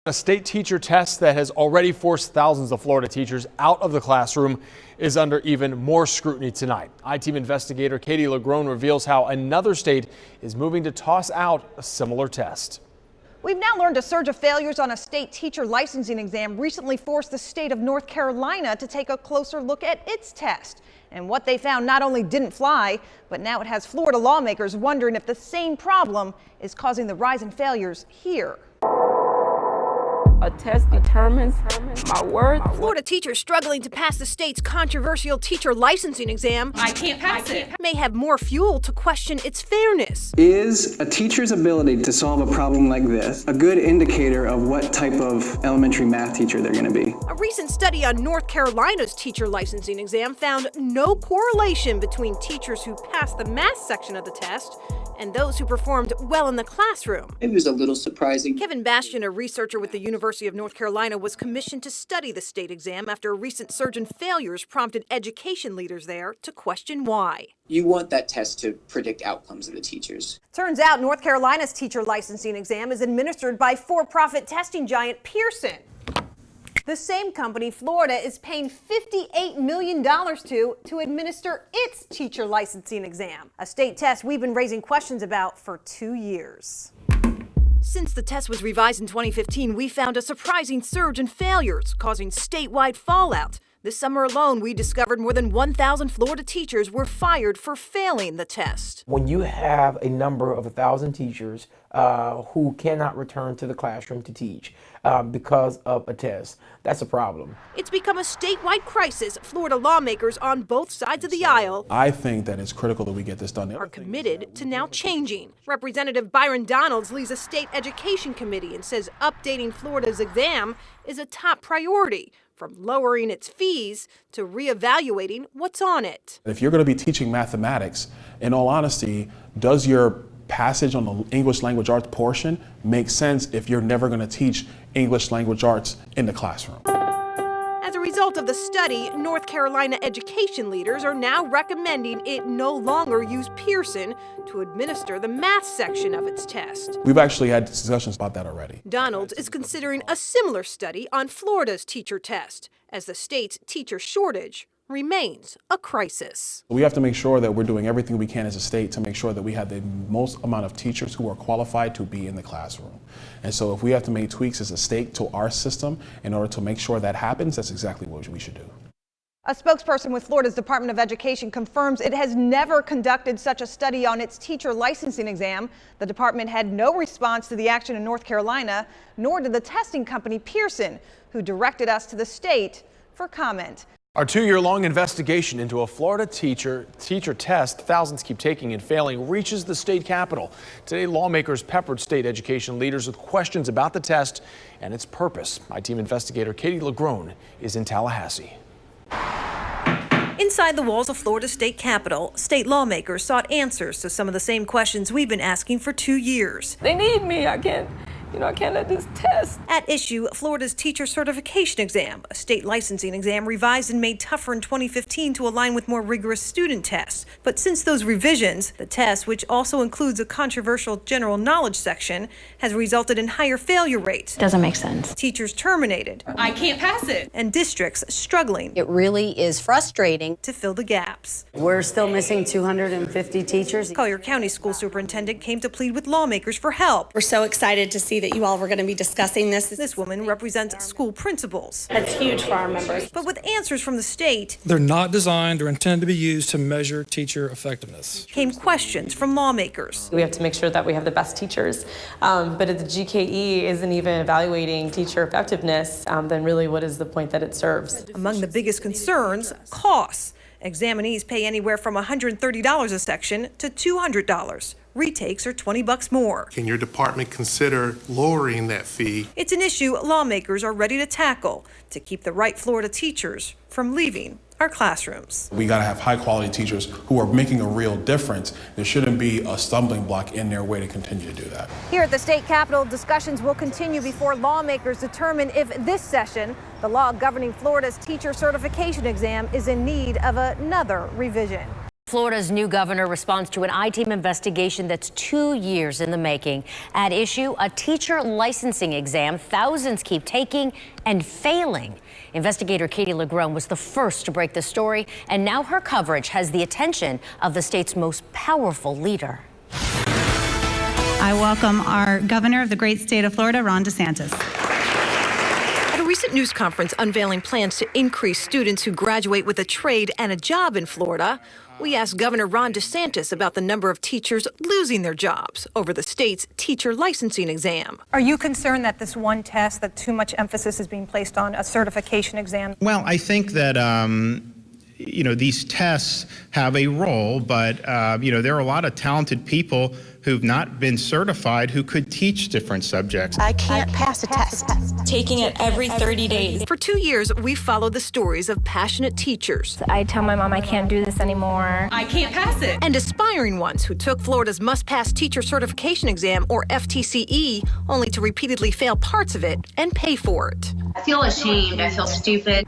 A state teacher test that has already forced thousands of Florida teachers out of the classroom is under even more scrutiny tonight. I-Team investigator Katie LaGrone reveals how another state is moving to toss out a similar test. We've now learned a surge of failures on a state teacher licensing exam recently forced the state of North Carolina to take a closer look at its test. And what they found not only didn't fly, but now it has Florida lawmakers wondering if the same problem is causing the rise in failures here. A test determines my worth. Florida teachers struggling to pass the state's controversial teacher licensing exam. I can't pass it. May have more fuel to question its fairness. Is a teacher's ability to solve a problem like this a good indicator of what type of elementary math teacher they're going to be? A recent study on North Carolina's teacher licensing exam found no correlation between teachers who passed the math section of the test and those who performed well in the classroom. It was a little surprising. Kevin Bastian, a researcher with the University of North Carolina, was commissioned to study the state exam after a recent surge in failures prompted education leaders there to question why. You want that test to predict outcomes of the teachers. Turns out North Carolina's teacher licensing exam is administered by for-profit testing giant Pearson. The same company Florida is paying $58 million to administer its teacher licensing exam, a state test we've been raising questions about for 2 years. Since the test was revised in 2015, we found a surprising surge in failures, causing statewide fallout. This summer alone, we discovered more than 1,000 Florida teachers were fired for failing the test. When you have a number of 1,000 teachers who cannot return to the classroom to teach because of a test, that's a problem. It's become a statewide crisis. Florida lawmakers on both sides of the aisle, I think that it's critical that we get this done. are committed to now changing. Representative Byron Donalds leads a state education committee and says updating Florida's exam is a top priority, from lowering its fees to reevaluating what's on it. If you're going to be teaching mathematics, in all honesty, does your passage on the English language arts portion make sense if you're never going to teach English language arts in the classroom? As a result of the study, North Carolina education leaders are now recommending it no longer use Pearson to administer the math section of its test. We've actually had discussions about that already. Donalds is considering a similar study on Florida's teacher test, as the state's teacher shortage remains a crisis. We have to make sure that we're doing everything we can as a state to make sure that we have the most amount of teachers who are qualified to be in the classroom. And so if we have to make tweaks as a state to our system in order to make sure that happens, that's exactly what we should do. A spokesperson with Florida's Department of Education confirms it has never conducted such a study on its teacher licensing exam. The department had no response to the action in North Carolina, nor did the testing company Pearson, who directed us to the state for comment. Our 2-year-long investigation into a Florida teacher test thousands keep taking and failing reaches the state capitol. Today, lawmakers peppered state education leaders with questions about the test and its purpose. I-Team investigator Katie LaGrone is in Tallahassee. Inside the walls of Florida State Capitol, state lawmakers sought answers to some of the same questions we've been asking for 2 years. They need me. I can't let this test. At issue, Florida's teacher certification exam, a state licensing exam revised and made tougher in 2015 to align with more rigorous student tests. But since those revisions, the test, which also includes a controversial general knowledge section, has resulted in higher failure rates. Doesn't make sense. Teachers terminated. I can't pass it. And districts struggling It really is frustrating to fill the gaps. We're still missing 250 teachers. Collier County School Superintendent came to plead with lawmakers for help. We're so excited to see that you all were going to be discussing this. This woman represents school principals. That's huge for our members. But with answers from the state, they're not designed or intended to be used to measure teacher effectiveness. Came questions from lawmakers. We have to make sure that we have the best teachers. But if the GKE isn't even evaluating teacher effectiveness, then really what is the point that it serves? Among the biggest concerns, costs. Examinees pay anywhere from $130 a section to $200. Retakes are $20 more. Can your department consider lowering that fee? It's an issue lawmakers are ready to tackle to keep the right Florida teachers from leaving our classrooms. We got to have high quality teachers who are making a real difference. There shouldn't be a stumbling block in their way to continue to do that. Here at the state capitol, discussions will continue before lawmakers determine if this session, the law governing Florida's teacher certification exam, is in need of another revision. Florida's new governor responds to an I-team investigation that's 2 years in the making. At issue, a teacher licensing exam thousands keep taking and failing. Investigator Katie LaGrone was the first to break the story, and now her coverage has the attention of the state's most powerful leader. I welcome our governor of the great state of Florida, Ron DeSantis. At a recent news conference unveiling plans to increase students who graduate with a trade and a job in Florida, we asked Governor Ron DeSantis about the number of teachers losing their jobs over the state's teacher licensing exam. Are you concerned that this one test, that too much emphasis is being placed on a certification exam? Well, I think that these tests have a role, but there are a lot of talented people who've not been certified who could teach different subjects. I can't pass a test. Taking it every 30 days. For 2 years, we followed the stories of passionate teachers. I tell my mom I can't do this anymore. I can't pass it. And aspiring ones who took Florida's must-pass teacher certification exam, or FTCE, only to repeatedly fail parts of it and pay for it. I feel ashamed. I feel stupid.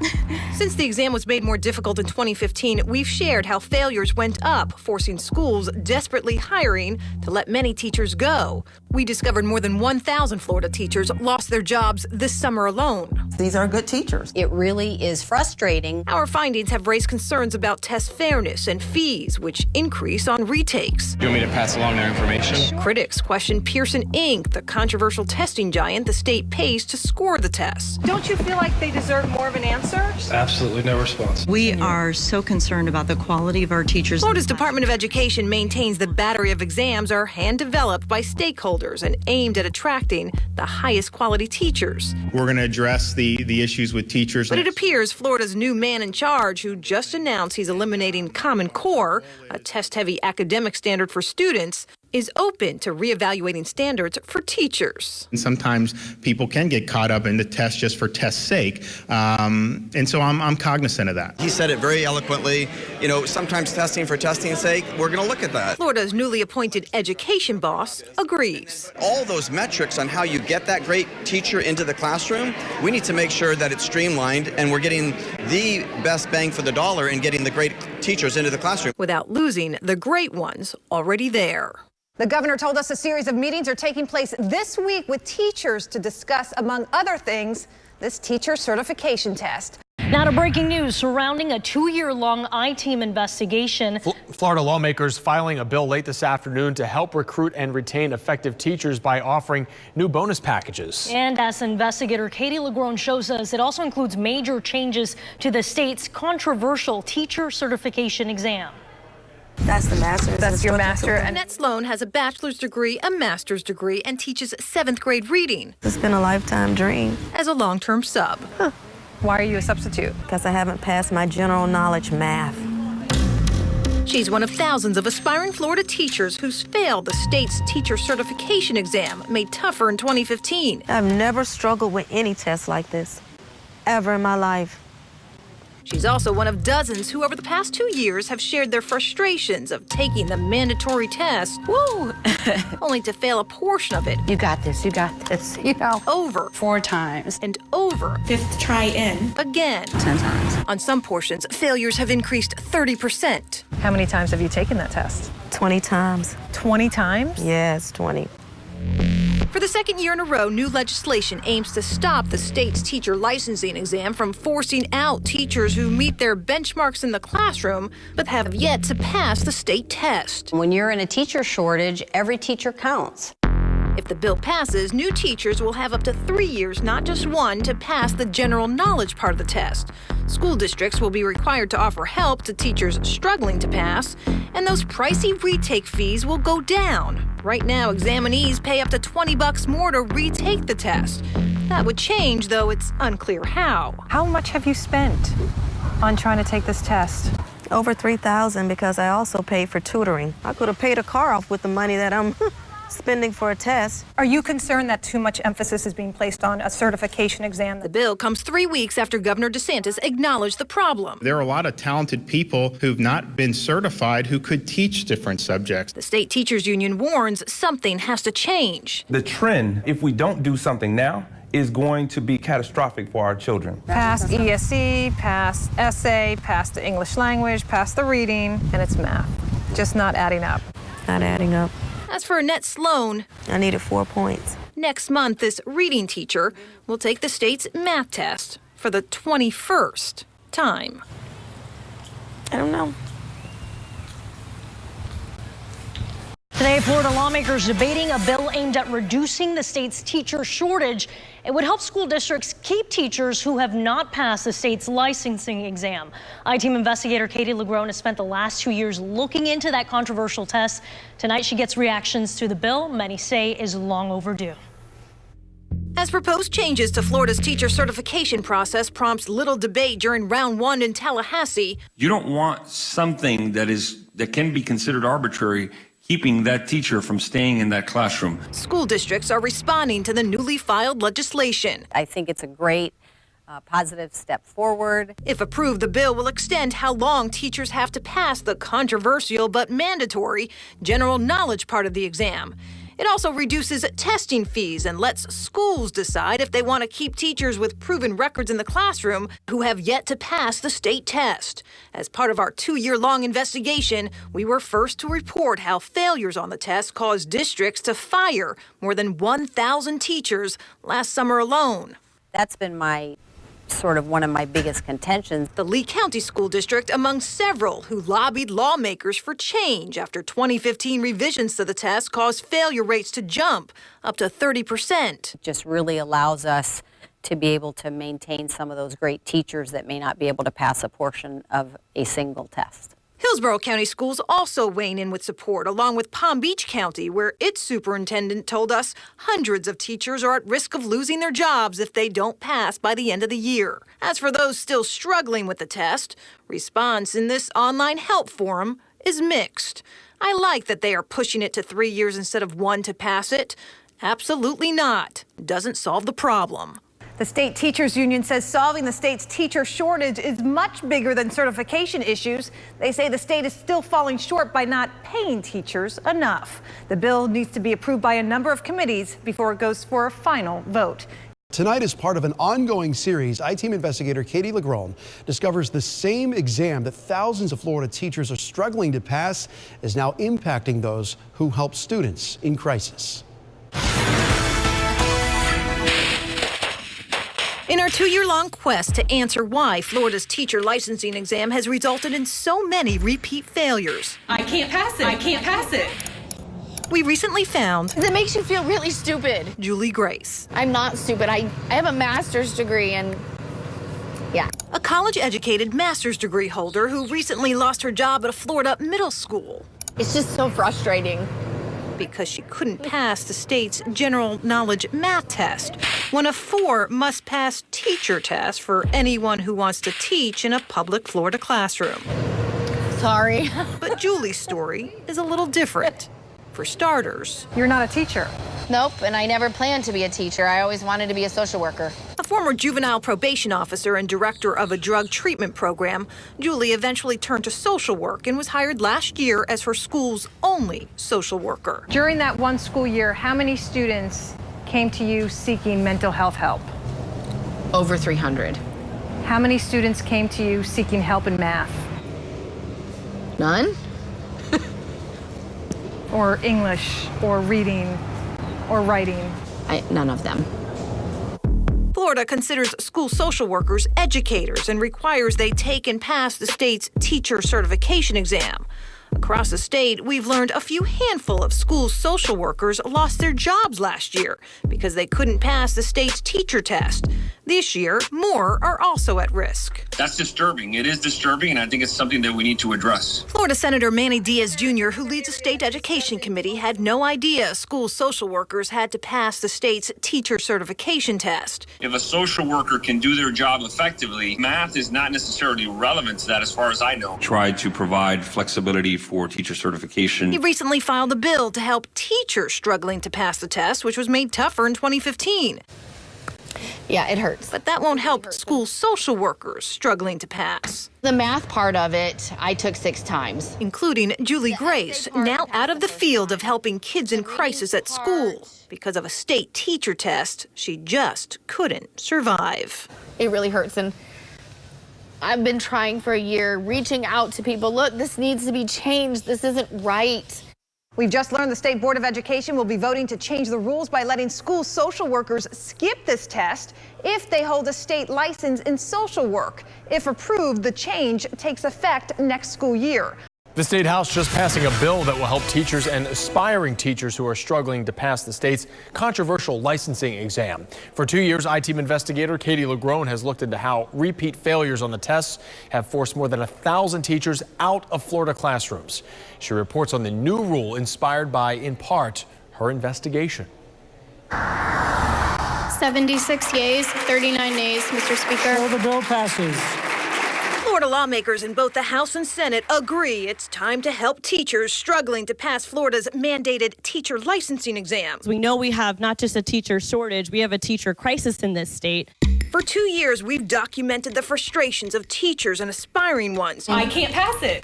Since the exam was made more difficult in 2015, we've shared how failures went up, forcing schools desperately hiring to let many teachers go. We discovered more than 1,000 Florida teachers lost their jobs this summer alone. These are good teachers. It really is frustrating. Our findings have raised concerns about test fairness and fees, which increase on retakes. You want me to pass along their information? Critics question Pearson Inc., the controversial testing giant the state pays to score the tests. Don't you feel like they deserve more of an answer? Absolutely no response. We are so concerned about the quality of our teachers. Florida's Department of Education maintains the battery of exams are hand-developed by stakeholders and aimed at attracting the highest quality teachers. We're going to address the issues with teachers. But it appears Florida's new man in charge, who just announced he's eliminating Common Core, a test-heavy academic standard for students, is open to reevaluating standards for teachers. And sometimes people can get caught up in the test just for test's sake, and so I'm cognizant of that. He said it very eloquently. Sometimes testing for testing's sake, we're going to look at that. Florida's newly appointed education boss agrees. All those metrics on how you get that great teacher into the classroom, we need to make sure that it's streamlined and we're getting the best bang for the dollar in getting the great teachers into the classroom. Without losing the great ones already there. The governor told us a series of meetings are taking place this week with teachers to discuss, among other things, this teacher certification test. Now to breaking news surrounding a 2-year-long I-team investigation. Florida lawmakers filing a bill late this afternoon to help recruit and retain effective teachers by offering new bonus packages. And as investigator Katie LaGrone shows us, it also includes major changes to the state's controversial teacher certification exam. That's the master's. That's your master. Annette Sloan has a bachelor's degree, a master's degree, and teaches 7th grade reading. It's been a lifetime dream. As a long-term sub. Why are you a substitute? Because I haven't passed my general knowledge math. She's one of thousands of aspiring Florida teachers who's failed the state's teacher certification exam, made tougher in 2015. I've never struggled with any test like this, ever in my life. She's also one of dozens who over the past 2 years have shared their frustrations of taking the mandatory test, only to fail a portion of it. You got this, Over 4 times. and over. 5th try in. Again. 10 times. On some portions, failures have increased 30%. How many times have you taken that test? 20 times. 20 times? Yes, 20. For the second year in a row, new legislation aims to stop the state's teacher licensing exam from forcing out teachers who meet their benchmarks in the classroom but have yet to pass the state test. When you're in a teacher shortage, every teacher counts. If the bill passes, new teachers will have up to 3 years, not just 1, to pass the general knowledge part of the test. School districts will be required to offer help to teachers struggling to pass, and those pricey retake fees will go down. Right now, examinees pay up to $20 more to retake the test. That would change, though it's unclear how. How much have you spent on trying to take this test? Over $3,000 because I also paid for tutoring. I could have paid a car off with the money that I'm spending for a test. Are you concerned that too much emphasis is being placed on a certification exam? The bill comes 3 weeks after Governor DeSantis acknowledged the problem. There are a lot of talented people who've not been certified who could teach different subjects. The state teachers union warns something has to change. The trend, if we don't do something now, is going to be catastrophic for our children. Pass ESE, pass essay, pass the English language, pass the reading, and it's math. Just not adding up. Not adding up. As for Annette Sloan, I needed 4 points. next month this reading teacher will take the state's math test for the 21st time. I don't know. Today, Florida lawmakers debating a bill aimed at reducing the state's teacher shortage. It would help school districts keep teachers who have not passed the state's licensing exam. I-Team investigator Katie LaGrone has spent the last 2 years looking into that controversial test. Tonight, she gets reactions to the bill many say is long overdue. As proposed changes to Florida's teacher certification process prompts little debate during round one in Tallahassee. You don't want something that can be considered arbitrary keeping that teacher from staying in that classroom. School districts are responding to the newly filed legislation. I think it's a great positive step forward. If approved, the bill will extend how long teachers have to pass the controversial but mandatory general knowledge part of the exam. It also reduces testing fees and lets schools decide if they want to keep teachers with proven records in the classroom who have yet to pass the state test. As part of our 2-year-long investigation, we were first to report how failures on the test caused districts to fire more than 1,000 teachers last summer alone. That's been one of my biggest contentions. The Lee County School District among several who lobbied lawmakers for change after 2015 revisions to the test caused failure rates to jump up to 30%. It just really allows us to be able to maintain some of those great teachers that may not be able to pass a portion of a single test. Hillsborough County Schools also weighing in with support, along with Palm Beach County, where its superintendent told us hundreds of teachers are at risk of losing their jobs if they don't pass by the end of the year. As for those still struggling with the test, response in this online help forum is mixed. I like that they are pushing it to 3 years instead of 1 to pass it. Absolutely not. Doesn't solve the problem. The state teachers union says solving the state's teacher shortage is much bigger than certification issues. They say the state is still falling short by not paying teachers enough. The bill needs to be approved by a number of committees before it goes for a final vote. Tonight, as part of an ongoing series, I-Team investigator Katie LaGrone discovers the same exam that thousands of Florida teachers are struggling to pass is now impacting those who help students in crisis. In our 2-year-long quest to answer why Florida's teacher licensing exam has resulted in so many repeat failures. I can't pass it. I can't pass it. We recently found that makes you feel really stupid. Julie Grace. I'm not stupid. I have a master's degree and yeah. A college-educated master's degree holder who recently lost her job at a Florida middle school. It's just so frustrating. Because she couldn't pass the state's general knowledge math test, one of 4 must-pass teacher tests for anyone who wants to teach in a public Florida classroom. Sorry. But Julie's story is a little different. For starters, you're not a teacher. Nope, and I never planned to be a teacher. I always wanted to be a social worker. A former juvenile probation officer and director of a drug treatment program, Julie eventually turned to social work and was hired last year as her school's only social worker. During that one school year, how many students came to you seeking mental health help? Over 300. How many students came to you seeking help in math? None. Or English, or reading, or writing? None of them. Florida considers school social workers educators and requires they take and pass the state's teacher certification exam. Across the state, we've learned a few handful of school social workers lost their jobs last year because they couldn't pass the state's teacher test. This year, more are also at risk. That's disturbing. It is disturbing, and I think it's something that we need to address. Florida Senator Manny Diaz Jr., who leads a state education committee, had no idea school social workers had to pass the state's teacher certification test. If a social worker can do their job effectively, math is not necessarily relevant to that as far as I know. Try to provide flexibility for teacher certification. He recently filed a bill to help teachers struggling to pass the test, which was made tougher in 2015. Yeah, it hurts. But that won't help school social workers struggling to pass. The math part of it, I took 6 times. Including Julie Grace, now out of the field of helping kids in crisis at school. Because of a state teacher test, she just couldn't survive. It really hurts, and I've been trying for a year, reaching out to people. Look, this needs to be changed. This isn't right. We've just learned the State Board of Education will be voting to change the rules by letting school social workers skip this test if they hold a state license in social work. If approved, the change takes effect next school year. The State House just passing a bill that will help teachers and aspiring teachers who are struggling to pass the state's controversial licensing exam. For 2 years, I-Team investigator Katie LaGrone has looked into how repeat failures on the tests have forced more than 1,000 teachers out of Florida classrooms. She reports on the new rule inspired by, in part, her investigation. 76 yeas, 39 nays, Mr. Speaker. The bill passes. Florida lawmakers in both the House and Senate agree it's time to help teachers struggling to pass Florida's mandated teacher licensing exams. We know we have not just a teacher shortage, we have a teacher crisis in this state. For 2 years, we've documented the frustrations of teachers and aspiring ones. I can't pass it.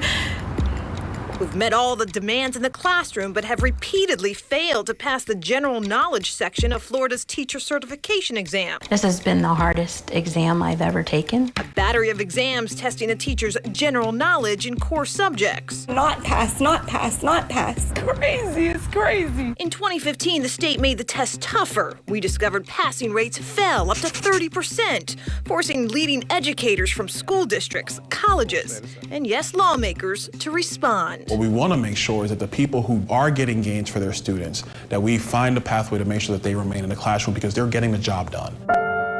Who've met all the demands in the classroom but have repeatedly failed to pass the general knowledge section of Florida's teacher certification exam. This has been the hardest exam I've ever taken. A battery of exams testing a teacher's general knowledge in core subjects. Not pass, not pass, not pass. Crazy, it's crazy. In 2015, the state made the test tougher. We discovered passing rates fell up to 30%, forcing leading educators from school districts, colleges, and yes, lawmakers to respond. What we want to make sure is that the people who are getting gains for their students, that we find a pathway to make sure that they remain in the classroom because they're getting the job done.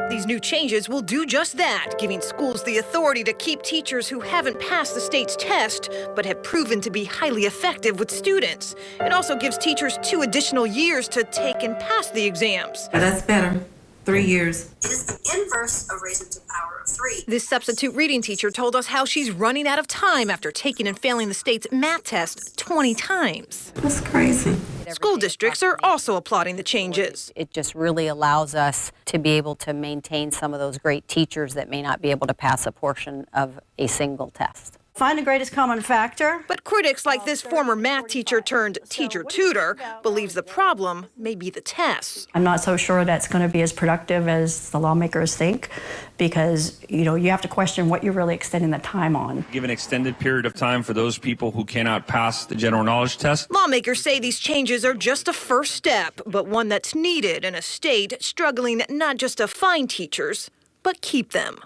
These new changes will do just that, giving schools the authority to keep teachers who haven't passed the state's test but have proven to be highly effective with students. It also gives teachers 2 additional years to take and pass the exams. That's better. 3 years. It is the inverse of raising to the power of 3. This substitute reading teacher told us how she's running out of time after taking and failing the state's math test 20 times. That's crazy. School districts are also applauding the changes. It just really allows us to be able to maintain some of those great teachers that may not be able to pass a portion of a single test. Find the greatest common factor. But critics like this former math teacher turned teacher tutor believes the problem may be the tests. I'm not so sure that's going to be as productive as the lawmakers think, because, you have to question what you're really extending the time on. Give an extended period of time for those people who cannot pass the general knowledge test. Lawmakers say these changes are just a first step, but one that's needed in a state struggling not just to find teachers, but keep them.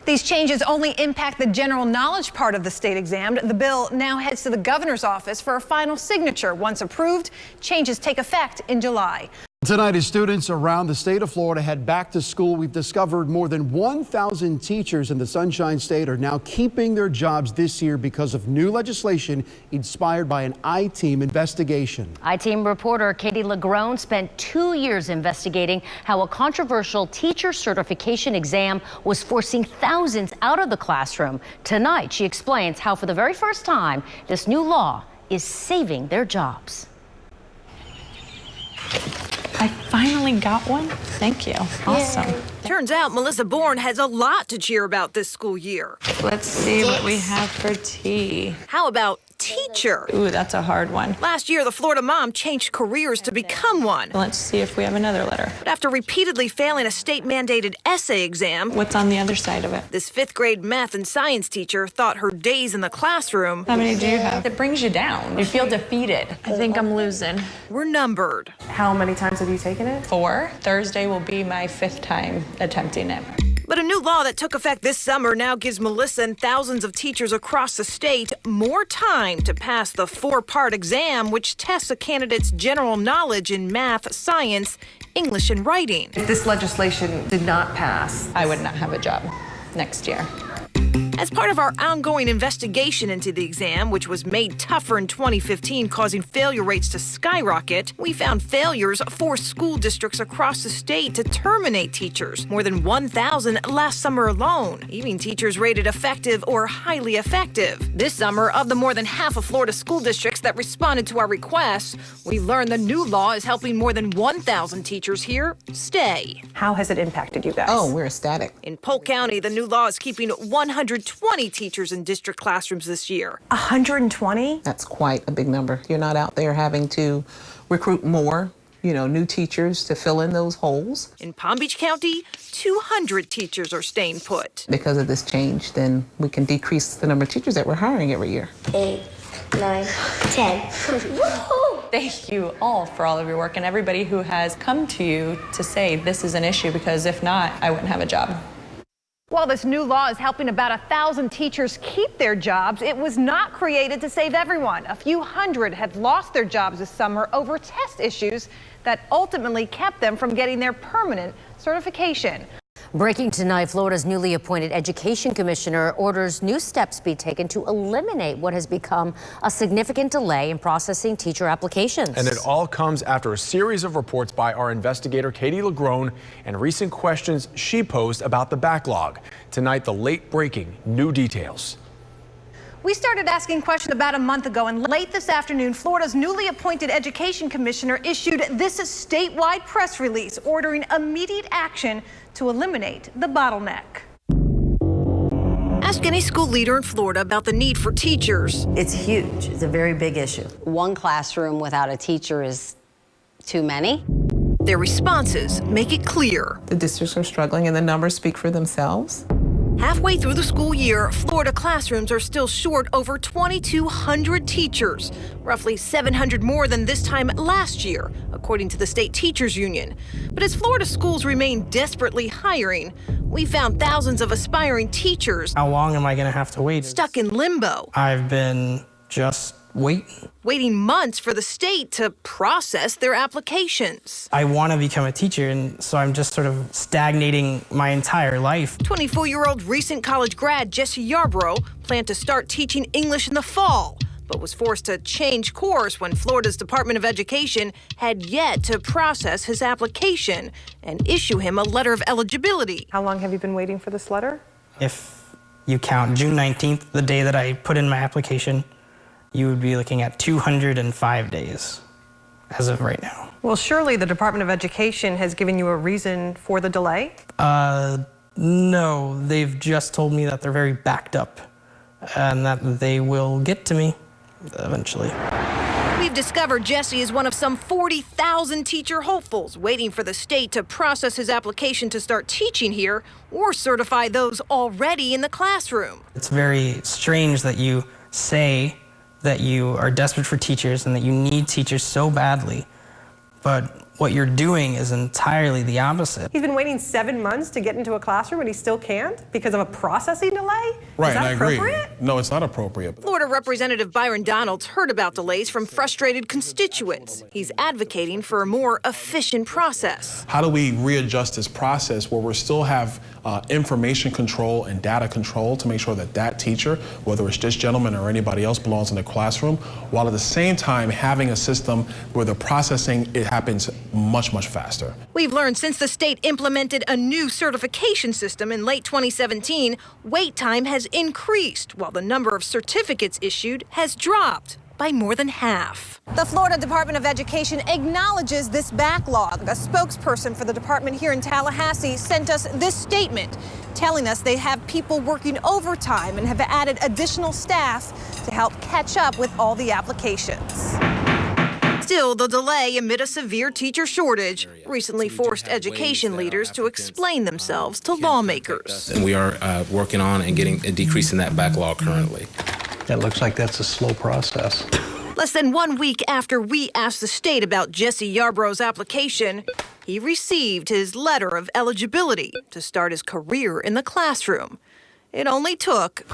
These changes only impact the general knowledge part of the state exam. The bill now heads to the governor's office for a final signature. Once approved, changes take effect in July. Tonight, as students around the state of Florida head back to school, we've discovered more than 1,000 teachers in the Sunshine State are now keeping their jobs this year because of new legislation inspired by an I-Team investigation. I-Team reporter Katie LaGrone spent 2 years investigating how a controversial teacher certification exam was forcing thousands out of the classroom. Tonight, she explains how for the very first time, this new law is saving their jobs. I finally got one. Thank you. Awesome. Yay. Turns out Melissa Bourne has a lot to cheer about this school year. Let's see what we have for tea. How about teacher? Ooh, that's a hard one. Last year, the Florida mom changed careers to become one. Let's see if we have another letter. But after repeatedly failing a state-mandated essay exam... What's on the other side of it? This 5th grade math and science teacher thought her days in the classroom... How many do you have? It brings you down. You feel defeated. I think I'm losing. Were numbered. How many times have you taken it? 4. Thursday will be my 5th time attempting it. But a new law that took effect this summer now gives Melissa and thousands of teachers across the state more time to pass the 4-part exam, which tests a candidate's general knowledge in math, science, English, and writing. If this legislation did not pass, I would not have a job next year. As part of our ongoing investigation into the exam, which was made tougher in 2015, causing failure rates to skyrocket, we found failures forced school districts across the state to terminate teachers. More than 1,000 last summer alone, even teachers rated effective or highly effective. This summer, of the more than half of Florida school districts that responded to our requests, we learned the new law is helping more than 1,000 teachers here stay. How has it impacted you guys? Oh, we're ecstatic. In Polk County, the new law is keeping 120 teachers in district classrooms this year. 120? That's quite a big number. You're not out there having to recruit more, new teachers to fill in those holes. In Palm Beach County, 200 teachers are staying put. Because of this change, then we can decrease the number of teachers that we're hiring every year. 8, 9, 10. Thank you all for all of your work and everybody who has come to you to say this is an issue, because if not, I wouldn't have a job. While this new law is helping about 1,000 teachers keep their jobs, it was not created to save everyone. A few hundred have lost their jobs this summer over test issues that ultimately kept them from getting their permanent certification. Breaking tonight, Florida's newly appointed education commissioner orders new steps be taken to eliminate what has become a significant delay in processing teacher applications. And it all comes after a series of reports by our investigator, Katie LaGrone, and recent questions she posed about the backlog. Tonight, the late-breaking new details. We started asking questions about a month ago, and late this afternoon, Florida's newly appointed education commissioner issued this statewide press release ordering immediate action to eliminate the bottleneck. Ask any school leader in Florida about the need for teachers. It's huge. It's a very big issue. One classroom without a teacher is too many. Their responses make it clear. The districts are struggling, and the numbers speak for themselves. Halfway through the school year, Florida classrooms are still short over 2,200 teachers, roughly 700 more than this time last year, according to the state teachers union. But as Florida schools remain desperately hiring, we found thousands of aspiring teachers. How long am I going to have to wait? Stuck in limbo. I've been just waiting months for the state to process their applications. I want to become a teacher, and so I'm just sort of stagnating my entire life. 24-year-old recent college grad Jesse Yarbrough planned to start teaching English in the fall, but was forced to change course when Florida's Department of Education had yet to process his application and issue him a letter of eligibility. How long have you been waiting for this letter? If you count June 19th, the day that I put in my application, you would be looking at 205 days as of right now. Well, surely the Department of Education has given you a reason for the delay? No, they've just told me that they're very backed up and that they will get to me eventually. We've discovered Jesse is one of some 40,000 teacher hopefuls waiting for the state to process his application to start teaching here or certify those already in the classroom. It's very strange that you say that you are desperate for teachers and that you need teachers so badly, but what you're doing is entirely the opposite. He's been waiting 7 months to get into a classroom and he still can't because of a processing delay? Right, Is that and I agree. appropriate? No, it's not appropriate. Florida Representative Byron Donalds heard about delays from frustrated constituents. He's advocating for a more efficient process. How do we readjust this process where we still have information control and data control to make sure that that teacher, whether it's this gentleman or anybody else, belongs in the classroom, while at the same time having a system where the processing, it happens much, much faster. We've learned since the state implemented a new certification system in late 2017, wait time has increased while the number of certificates issued has dropped by more than half. The Florida Department of Education acknowledges this backlog. A spokesperson for the department here in Tallahassee sent us this statement telling us they have people working overtime and have added additional staff to help catch up with all the applications. Still, the delay amid a severe teacher shortage recently forced education leaders to explain themselves to lawmakers. And we are working on and decreasing that backlog currently. It looks like that's a slow process. Less than 1 week after we asked the state about Jesse Yarbrough's application, he received his letter of eligibility to start his career in the classroom. It only took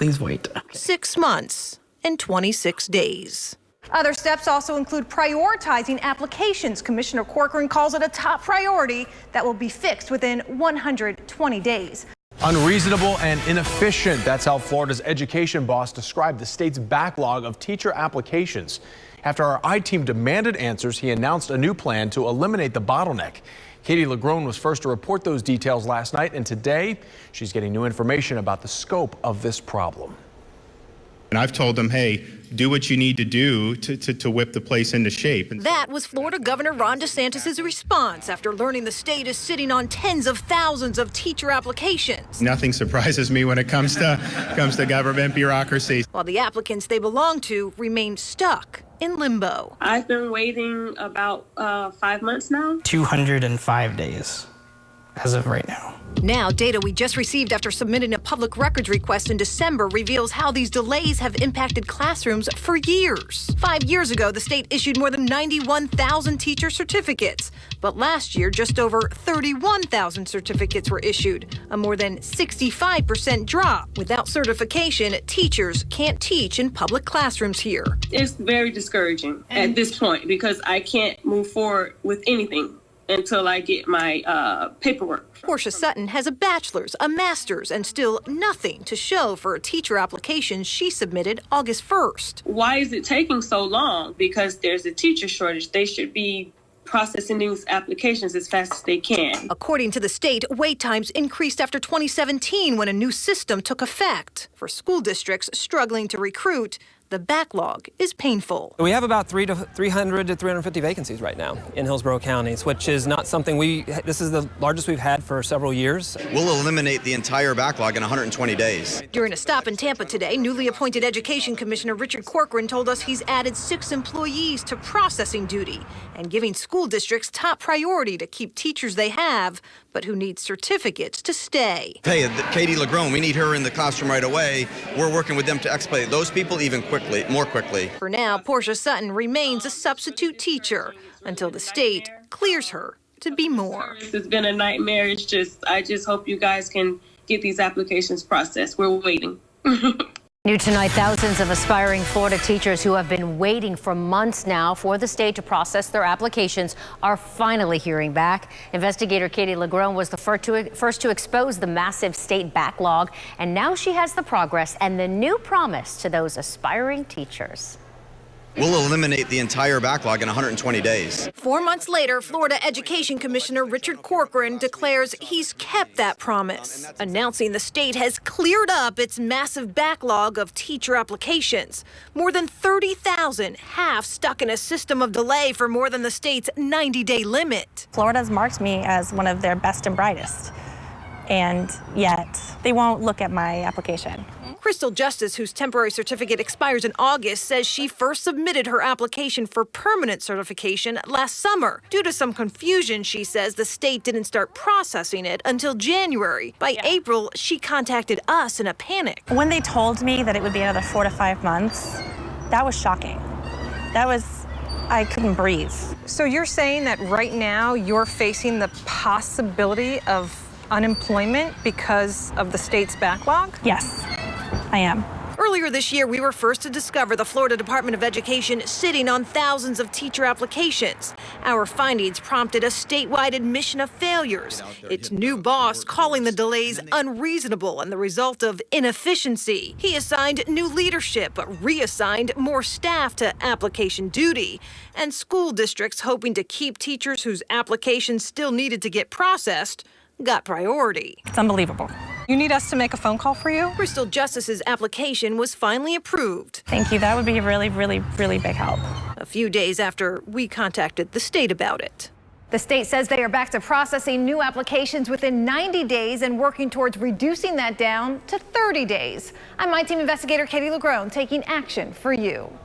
6 months and 26 days. Other steps also include prioritizing applications. Commissioner Corcoran calls it a top priority that will be fixed within 120 days. Unreasonable and inefficient. That's how Florida's education boss described the state's backlog of teacher applications. After our I-Team demanded answers, he announced a new plan to eliminate the bottleneck. Katie LaGrone was first to report those details last night, and today she's getting new information about the scope of this problem. And I've told them, hey, do what you need to do to whip the place into shape. And that was Florida Governor Ron DeSantis' response after learning the state is sitting on tens of thousands of teacher applications. Nothing surprises me when it comes to government bureaucracy. While the applicants they belong to remain stuck in limbo. I've been waiting about 5 months now. 205 days as of right now. Now, data we just received after submitting a public records request in December reveals how these delays have impacted classrooms for years. 5 years ago, the state issued more than 91,000 teacher certificates. But last year, just over 31,000 certificates were issued, a more than 65% drop. Without certification, teachers can't teach in public classrooms here. It's very discouraging at this point because I can't move forward with anything until I get my paperwork. Portia Sutton has a bachelor's, a master's, and still nothing to show for a teacher application she submitted August 1st. Why is it taking so long? Because there's a teacher shortage. They should be processing these applications as fast as they can. According to the state, wait times increased after 2017 when a new system took effect. For school districts struggling to recruit, the backlog is painful. We have about 300 to 350 vacancies right now in Hillsborough counties, which is not something this is the largest we've had for several years. We'll eliminate the entire backlog in 120 days. During a stop in Tampa today, newly appointed Education Commissioner Richard Corcoran told us he's added 6 employees to processing duty and giving school districts top priority to keep teachers they have, but who need certificates to stay. Hey, Katie LaGrone, we need her in the classroom right away. We're working with them to expedite those people even more quickly. For now, Portia Sutton remains a substitute teacher until the state clears her to be more. This has been a nightmare. I just hope you guys can get these applications processed. We're waiting. New tonight, thousands of aspiring Florida teachers who have been waiting for months now for the state to process their applications are finally hearing back. Investigator Katie LaGrone was the first to expose the massive state backlog, and now she has the progress and the new promise to those aspiring teachers. We'll eliminate the entire backlog in 120 days. 4 months later, Florida Education Commissioner Richard Corcoran declares he's kept that promise, announcing the state has cleared up its massive backlog of teacher applications. More than 30,000 have stuck in a system of delay for more than the state's 90-day limit. Florida's marked me as one of their best and brightest, and yet they won't look at my application. Crystal Justice, whose temporary certificate expires in August, says she first submitted her application for permanent certification last summer. Due to some confusion, she says the state didn't start processing it until January. By April, she contacted us in a panic. When they told me that it would be another 4 to 5 months, that was shocking. I couldn't breathe. So you're saying that right now you're facing the possibility of unemployment because of the state's backlog? Yes, I am. Earlier this year, we were first to discover the Florida Department of Education sitting on thousands of teacher applications. Our findings prompted a statewide admission of failures, its new boss calling the delays unreasonable and the result of inefficiency. He assigned new leadership, but reassigned more staff to application duty. And school districts hoping to keep teachers whose applications still needed to get processed got priority. It's unbelievable. You need us to make a phone call for you? Crystal Justice's application was finally approved. Thank you. That would be a really, really, really big help. A few days after we contacted the state about it. The state says they are back to processing new applications within 90 days and working towards reducing that down to 30 days. I'm I-Team investigator Katie LaGrone taking action for you.